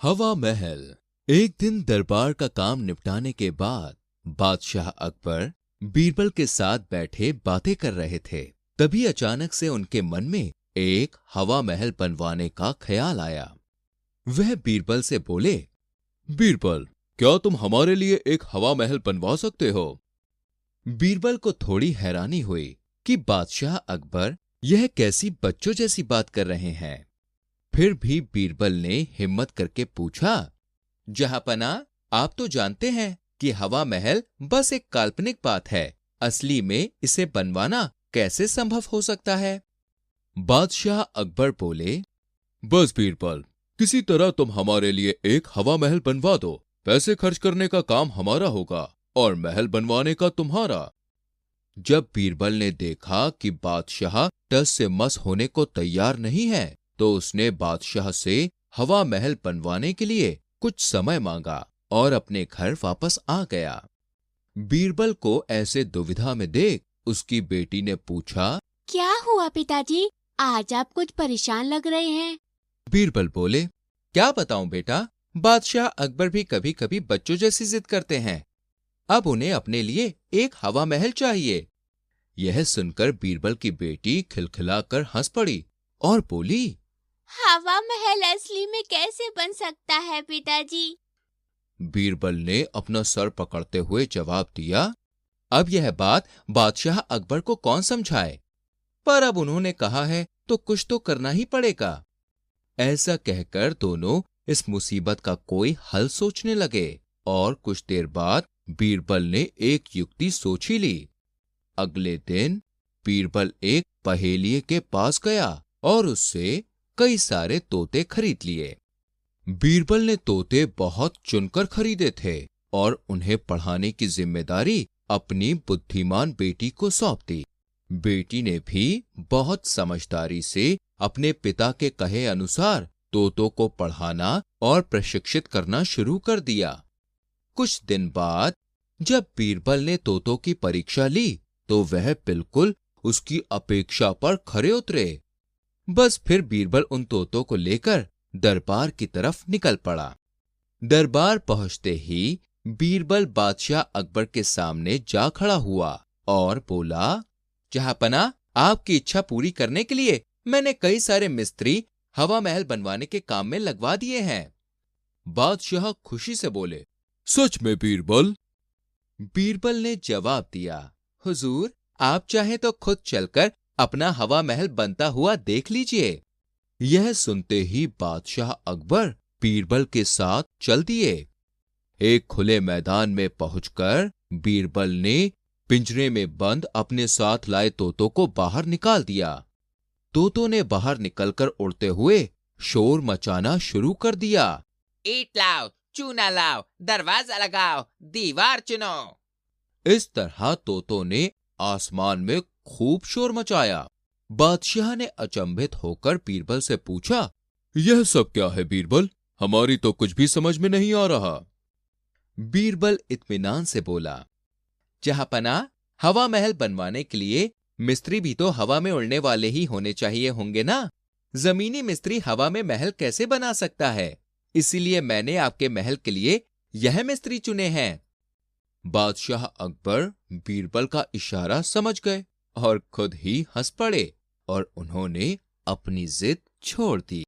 हवा महल। एक दिन दरबार का काम निपटाने के बाद बादशाह अकबर बीरबल के साथ बैठे बातें कर रहे थे। तभी अचानक से उनके मन में एक हवा महल बनवाने का ख्याल आया। वह बीरबल से बोले, बीरबल, क्या तुम हमारे लिए एक हवा महल बनवा सकते हो? बीरबल को थोड़ी हैरानी हुई कि बादशाह अकबर यह कैसी बच्चों जैसी बात कर रहे हैं। फिर भी बीरबल ने हिम्मत करके पूछा, जहांपना, आप तो जानते हैं कि हवा महल बस एक काल्पनिक बात है। असली में इसे बनवाना कैसे संभव हो सकता है? बादशाह अकबर बोले, बस बीरबल, किसी तरह तुम हमारे लिए एक हवा महल बनवा दो। पैसे खर्च करने का काम हमारा होगा और महल बनवाने का तुम्हारा। जब बीरबल ने देखा कि बादशाह टस से मस होने को तैयार नहीं है, तो उसने बादशाह से हवा महल बनवाने के लिए कुछ समय मांगा और अपने घर वापस आ गया। बीरबल को ऐसे दुविधा में देख उसकी बेटी ने पूछा, क्या हुआ पिताजी, आज आप कुछ परेशान लग रहे हैं। बीरबल बोले, क्या बताऊं बेटा, बादशाह अकबर भी कभी कभी बच्चों जैसी जिद करते हैं। अब उन्हें अपने लिए एक हवा महल चाहिए। यह सुनकर बीरबल की बेटी खिलखिलाकर हंस पड़ी और बोली, हवा महल असली में कैसे बन सकता है पिताजी? बीरबल ने अपना सर पकड़ते हुए जवाब दिया, अब यह बात बादशाह अकबर को कौन समझाए, पर अब उन्होंने कहा है तो कुछ तो करना ही पड़ेगा। ऐसा कहकर दोनों इस मुसीबत का कोई हल सोचने लगे और कुछ देर बाद बीरबल ने एक युक्ति सोच ही ली। अगले दिन बीरबल एक पहेलिये के पास गया और उससे कई सारे तोते खरीद लिए। बीरबल ने तोते बहुत चुनकर खरीदे थे और उन्हें पढ़ाने की जिम्मेदारी अपनी बुद्धिमान बेटी को सौंप दी। बेटी ने भी बहुत समझदारी से अपने पिता के कहे अनुसार तोतों को पढ़ाना और प्रशिक्षित करना शुरू कर दिया। कुछ दिन बाद जब बीरबल ने तोतों की परीक्षा ली तो वह बिल्कुल उसकी अपेक्षा पर खरे उतरे। बस फिर बीरबल उन तोतों को लेकर दरबार की तरफ निकल पड़ा। दरबार पहुंचते ही बीरबल बादशाह अकबर के सामने जा खड़ा हुआ और बोला, जहांपना, आपकी इच्छा पूरी करने के लिए मैंने कई सारे मिस्त्री हवा महल बनवाने के काम में लगवा दिए हैं। बादशाह खुशी से बोले, सच में बीरबल? बीरबल ने जवाब दिया, हुजूर, आप चाहें तो खुद चलकर अपना हवा महल बनता हुआ देख लीजिए। यह सुनते ही बादशाह अकबर बीरबल के साथ चल दिए। एक खुले मैदान में पहुंचकर बीरबल ने पिंजरे में बंद अपने साथ लाए तोतों को बाहर निकाल दिया। तोतों ने बाहर निकलकर उड़ते हुए शोर मचाना शुरू कर दिया। ईट लाओ, चूना लाओ, दरवाजा लगाओ, दीवार चुनो। इस तरह तोतों ने आसमान में खूब शोर मचाया। बादशाह ने अचंभित होकर बीरबल से पूछा, यह सब क्या है बीरबल? हमारी तो कुछ भी समझ में नहीं आ रहा। बीरबल इत्मीनान से बोला, जहांपना, हवा महल बनवाने के लिए मिस्त्री भी तो हवा में उड़ने वाले ही होने चाहिए होंगे ना। जमीनी मिस्त्री हवा में महल कैसे बना सकता है? इसीलिए मैंने आपके महल के लिए यह मिस्त्री चुने हैं। बादशाह अकबर बीरबल का इशारा समझ गए और खुद ही हंस पड़े और उन्होंने अपनी जिद छोड़ दी।